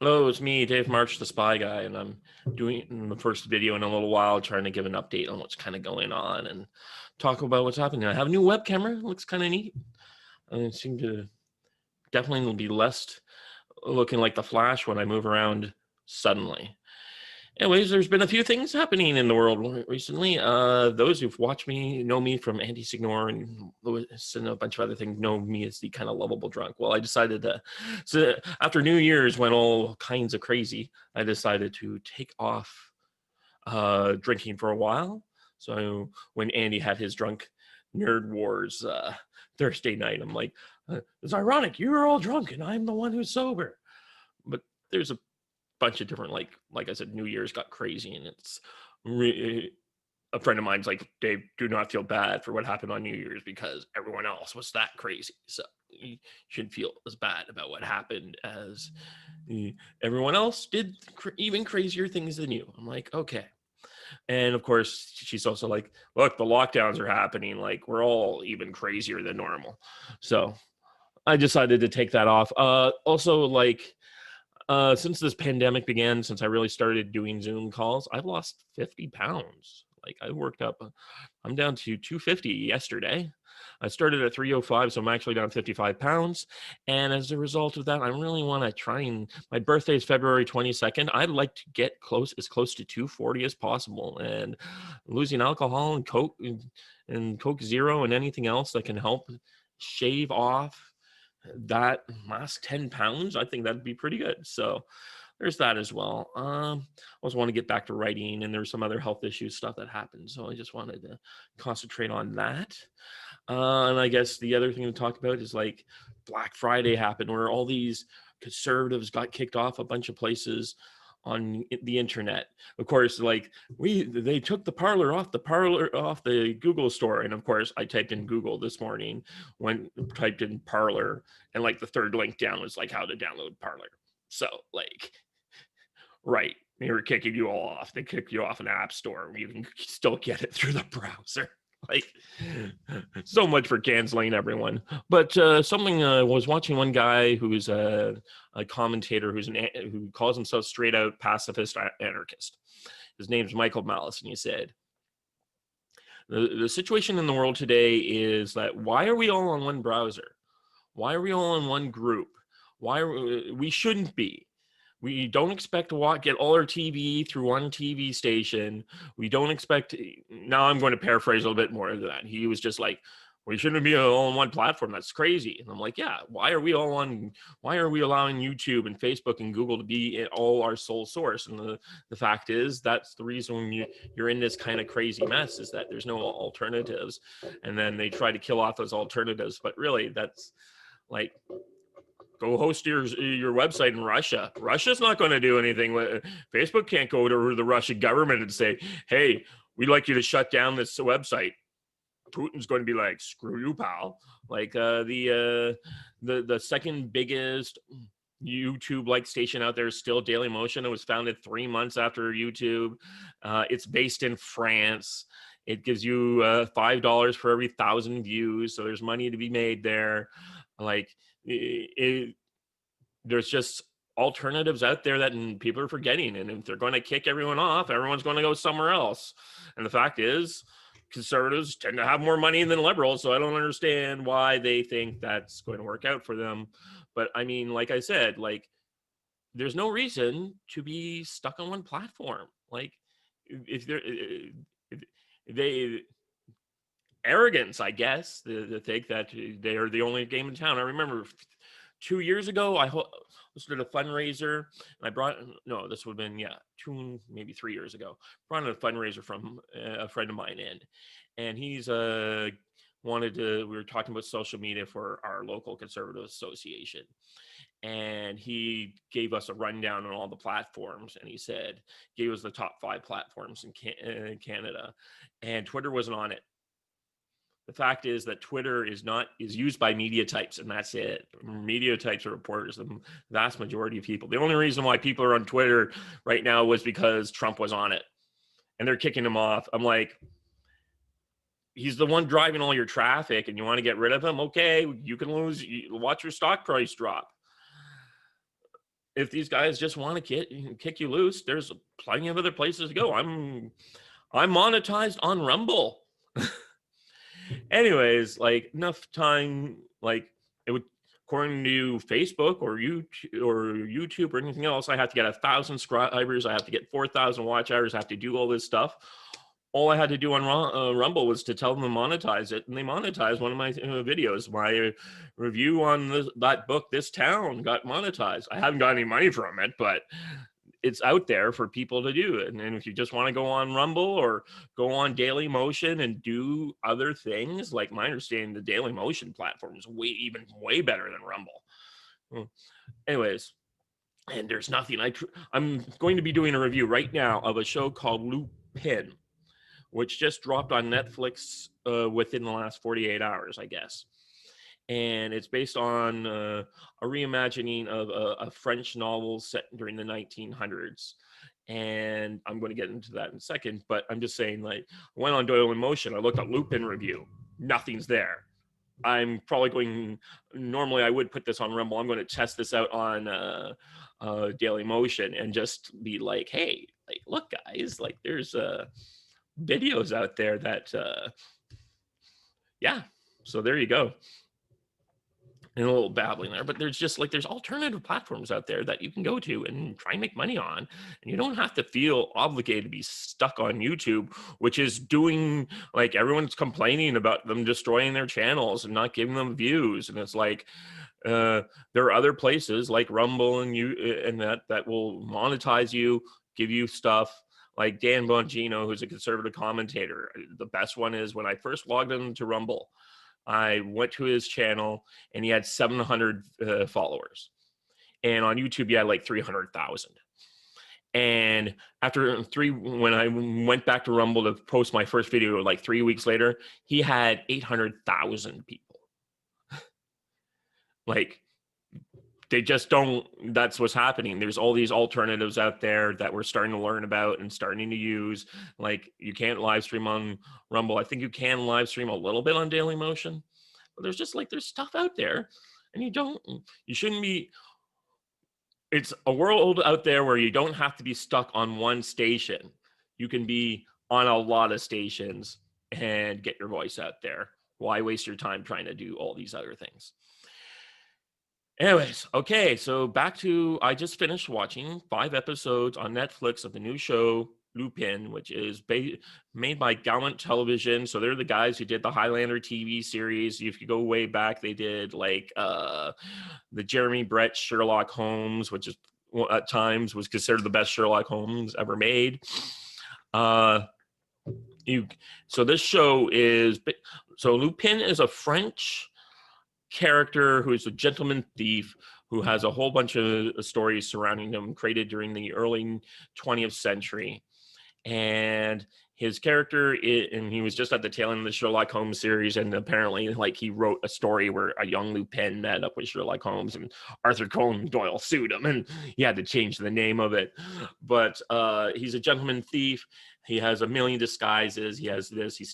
Hello, it's me, Dave March, the Spy Guy, and I'm doing the first video in a little while, trying to give an update on what's kind of going on and talk about what's happening. I have a new web camera, it looks kind of neat. And it seemed to definitely be less looking like the Flash when I move around suddenly. Anyways, there's been a few things happening in the world recently. Those who've watched me know me from Anti-Signor and Lewis and a bunch of other things know me as the kind of lovable drunk. Well, I decided to, so after New Year's went all kinds of crazy, I decided to take off drinking for a while. So when Andy had his drunk nerd wars Thursday night, I'm like, it's ironic, you're all drunk and I'm the one who's sober. But there's a bunch of different, like I said, New Year's got crazy, and it's a friend of mine's like, Dave, do not feel bad for what happened on New Year's because everyone else was that crazy, so you should feel as bad about what happened as everyone else did even crazier things than you. I'm like, okay. And of course she's also like, look, the lockdowns are happening, like we're all even crazier than normal. So I decided to take that off. Also, like, since this pandemic began, since I really started doing Zoom calls, I've lost 50 pounds. Like I worked up, I'm down to 250 yesterday. I started at 305, so I'm actually down 55 pounds. And as a result of that, I really want to try and, my birthday is February 22nd. I'd like to get as close to 240 as possible. And losing alcohol and Coke Zero and anything else that can help shave off that last 10 pounds, I think that'd be pretty good. So there's that as well. I also want to get back to writing, and there's some other health issues stuff that happened, so I just wanted to concentrate on that. And I guess the other thing to talk about is like Black Friday happened, where all these conservatives got kicked off a bunch of places on the internet. Of course, like they took the Parler off the Google store, and of course I typed in Google this morning, when typed in Parler, and like the third link down was like how to download Parler. So like, right, they were kicking you all off. They kicked you off an app store. You can still get it through the browser. Like, so much for canceling everyone. But something, was watching one guy who's a commentator who calls himself straight out pacifist anarchist. His name's Michael Malice, and he said, the situation in the world today is that why are we all on one browser? Why are we all in one group? We shouldn't be. We don't expect to get all our TV through one TV station. We don't expect, now I'm going to paraphrase a little bit more of that. He was just like, we shouldn't be all on one platform. That's crazy. And I'm like, yeah, why are we allowing YouTube and Facebook and Google to be all our sole source? And the fact is, that's the reason when you're in this kind of crazy mess, is that there's no alternatives. And then they try to kill off those alternatives. But really, that's like, go host your website in Russia. Russia's not going to do anything. Facebook can't go to the Russian government and say, hey, we'd like you to shut down this website. Putin's going to be like, screw you, pal. Like the second biggest YouTube-like station out there is still Dailymotion. It was founded 3 months after YouTube. It's based in France. It gives you $5 for every 1,000 views. So there's money to be made there. Like, there's just alternatives out there that people are forgetting, and if they're going to kick everyone off, everyone's going to go somewhere else. And the fact is, conservatives tend to have more money than liberals, so I don't understand why they think that's going to work out for them. But I mean, like I said, like, there's no reason to be stuck on one platform. Like, if they arrogance, I guess, to think that they are the only game in town. I remember 2 years ago, I hosted a fundraiser, and this would have been, 2, maybe 3 years ago. Brought in a fundraiser from a friend of mine in, and he's we were talking about social media for our local conservative association. And he gave us a rundown on all the platforms, and he gave us the top 5 platforms in Canada, and Twitter wasn't on it. The fact is that Twitter is used by media types, and that's it. Media types are reporters, the vast majority of people. The only reason why people are on Twitter right now was because Trump was on it, and they're kicking him off. I'm like, he's the one driving all your traffic, and you want to get rid of him? Okay, you can watch your stock price drop. if these guys just want to kick you loose, there's plenty of other places to go. I'm monetized on Rumble. Anyways, like enough time, like it would, according to Facebook or YouTube or anything else, I have to get 1,000 subscribers. I have to get 4,000 watch hours. I have to do all this stuff. All I had to do on Rumble was to tell them to monetize it, and they monetized one of my videos. My review on that book, This Town, got monetized. I haven't got any money from it, but it's out there for people to do. And if you just want to go on Rumble or go on Daily Motion and do other things, like my understanding, the Daily Motion platform is way better than Rumble. Anyways, and there's nothing. I'm going to be doing a review right now of a show called Lupin, which just dropped on Netflix within the last 48 hours, I guess. And it's based on a reimagining of a French novel set during the 1900s. And I'm going to get into that in a second, but I'm just saying, like, I went on Doyle in Motion. I looked at Lupin review. Nothing's there. I'm probably going, normally I would put this on Rumble. I'm going to test this out on Daily Motion and just be like, hey, like, look, guys, like, there's videos out there that, yeah, so there you go. And a little babbling there, but there's alternative platforms out there that you can go to and try and make money on, and you don't have to feel obligated to be stuck on YouTube, which is doing, like, everyone's complaining about them destroying their channels and not giving them views. And it's like, there are other places like Rumble and that will monetize you, give you stuff. Like Dan Bongino, who's a conservative commentator. The best one is when I first logged into Rumble, I went to his channel and he had 700 followers. And on YouTube, he had like 300,000. And after when I went back to Rumble to post my first video, like 3 weeks later, he had 800,000 people. Like, they just don't, that's what's happening. There's all these alternatives out there that we're starting to learn about and starting to use. Like, you can't live stream on Rumble. I think you can live stream a little bit on Daily Motion, but there's stuff out there, and you shouldn't be, it's a world out there where you don't have to be stuck on one station. You can be on a lot of stations and get your voice out there. Why waste your time trying to do all these other things? Anyways, okay, so back to, I just finished watching 5 episodes on Netflix of the new show Lupin, which is made by Gallant Television. So they're the guys who did the Highlander TV series. If you go way back, they did like the Jeremy Brett Sherlock Holmes, which is at times was considered the best Sherlock Holmes ever made. So this show is, so Lupin is a French character who is a gentleman thief who has a whole bunch of stories surrounding him created during the early 20th century. And his character, and he was just at the tail end of the Sherlock Holmes series, and apparently, like, he wrote a story where a young Lupin met up with Sherlock Holmes, and Arthur Conan Doyle sued him, and he had to change the name of it. But he's a gentleman thief. He has a million disguises. He has this. He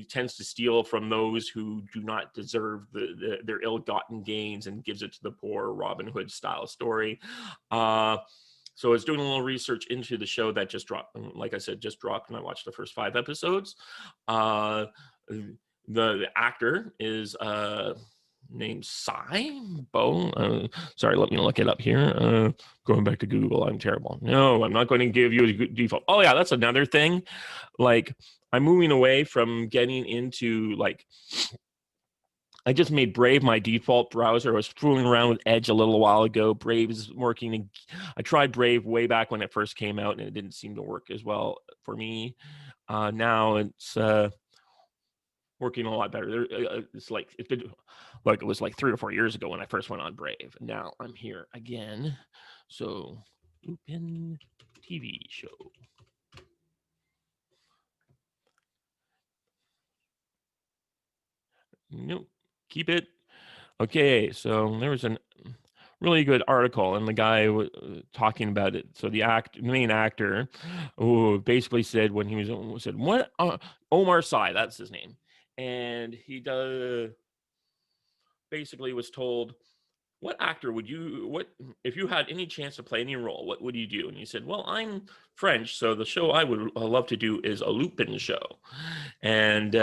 tends to steal from those who do not deserve their ill-gotten gains and gives it to the poor, Robin Hood style story. So I was doing a little research into the show that just dropped. Like I said, just dropped, and I watched the first 5 episodes. The actor is named Cy Bo. Sorry, let me look it up here. Going back to Google, I'm terrible. No, I'm not going to give you a good default. Oh yeah, that's another thing. Like, I'm moving away from getting into, like, I just made Brave my default browser. I was fooling around with Edge a little while ago. Brave is working. I tried Brave way back when it first came out, and it didn't seem to work as well for me. Now it's working a lot better. It's been like, it was like 3 or 4 years ago when I first went on Brave. Now I'm here again. So Lupin TV show. Nope. Keep it. Okay, so there was a really good article, and the guy talking about it. So the main actor, who basically said when he said what Omar Sy, that's his name, and he basically was told, what actor would you, what, if you had any chance to play any role, what would you do? And he said, well, I'm French, so the show I would love to do is a Lupin show. And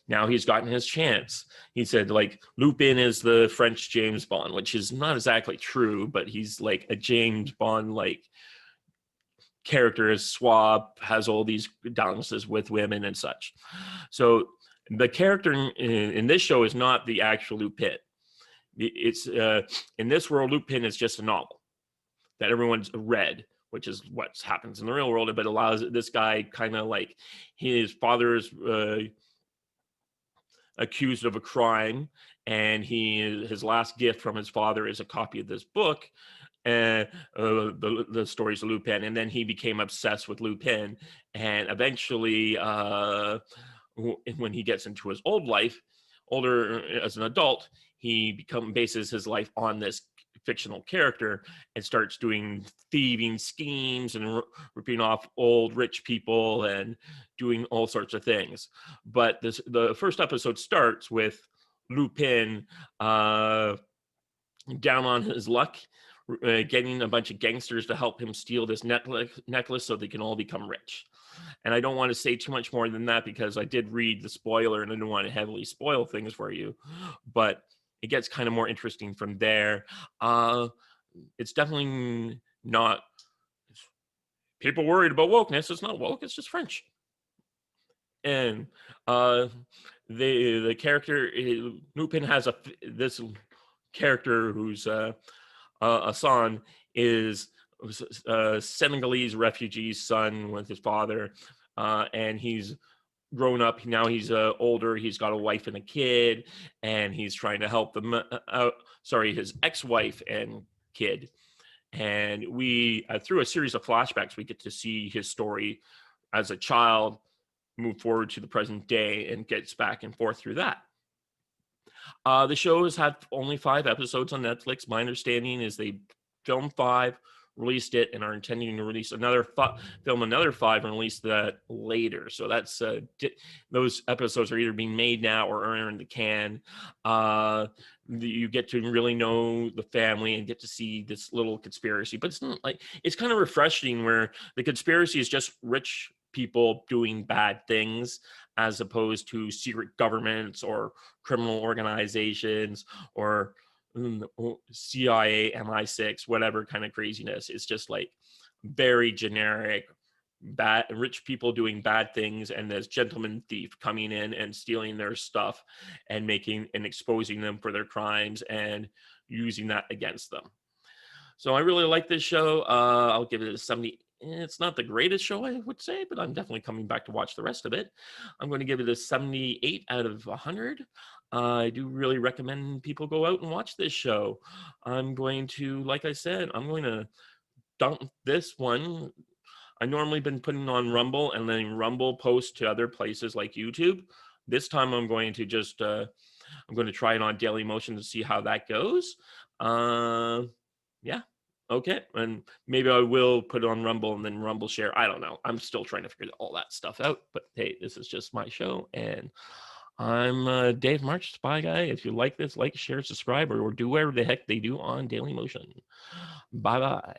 now he's gotten his chance. He said, like, Lupin is the French James Bond, which is not exactly true, but he's like a James Bond like character, is suave, has all these dances with women and such. So the character in this show is not the actual Lupin. It's in this world, Lupin is just a novel that everyone's read, which is what happens in the real world, but allows this guy kind of like, his father is accused of a crime, and his last gift from his father is a copy of this book, and the stories of Lupin. And then he became obsessed with Lupin, and eventually when he gets into his older as an adult, he bases his life on this fictional character and starts doing thieving schemes and ripping off old rich people and doing all sorts of things. But the first episode starts with Lupin down on his luck, getting a bunch of gangsters to help him steal this necklace so they can all become rich. And I don't want to say too much more than that because I did read the spoiler and I don't want to heavily spoil things for you, but it gets kind of more interesting from there. It's definitely not, people worried about wokeness. It's not woke, it's just French. And the character, Lupin has this character who's Hassan is a Senegalese refugee's son with his father, and he's grown up. Now he's older. He's got a wife and a kid, and he's trying to help them out. Sorry, his ex-wife and kid. And we, through a series of flashbacks, we get to see his story as a child move forward to the present day and gets back and forth through that. The show has had only 5 episodes on Netflix. My understanding is they filmed 5, released it, and are intending to release another film another 5 and release that later. So that's those episodes are either being made now or are in the can. You get to really know the family and get to see this little conspiracy, but it's not like, it's kind of refreshing where the conspiracy is just rich people doing bad things as opposed to secret governments or criminal organizations or CIA, MI6, whatever kind of craziness. It's just like very generic, bad rich people doing bad things, and this gentleman thief coming in and stealing their stuff and making and exposing them for their crimes and using that against them. So I really like this show. I'll give it a 70. It's not the greatest show, I would say, but I'm definitely coming back to watch the rest of it. I'm going to give it a 78 out of 100. I do really recommend people go out and watch this show. I'm going to, like I said, I'm going to dump this one. I normally been putting on Rumble and then Rumble post to other places like YouTube. This time I'm going to just, I'm going to try it on Dailymotion to see how that goes. Yeah. Okay. And maybe I will put it on Rumble and then Rumble share. I don't know. I'm still trying to figure all that stuff out. But hey, this is just my show. And I'm Dave March, Spy Guy. If you like this, like, share, subscribe, or do whatever the heck they do on Dailymotion. Bye-bye.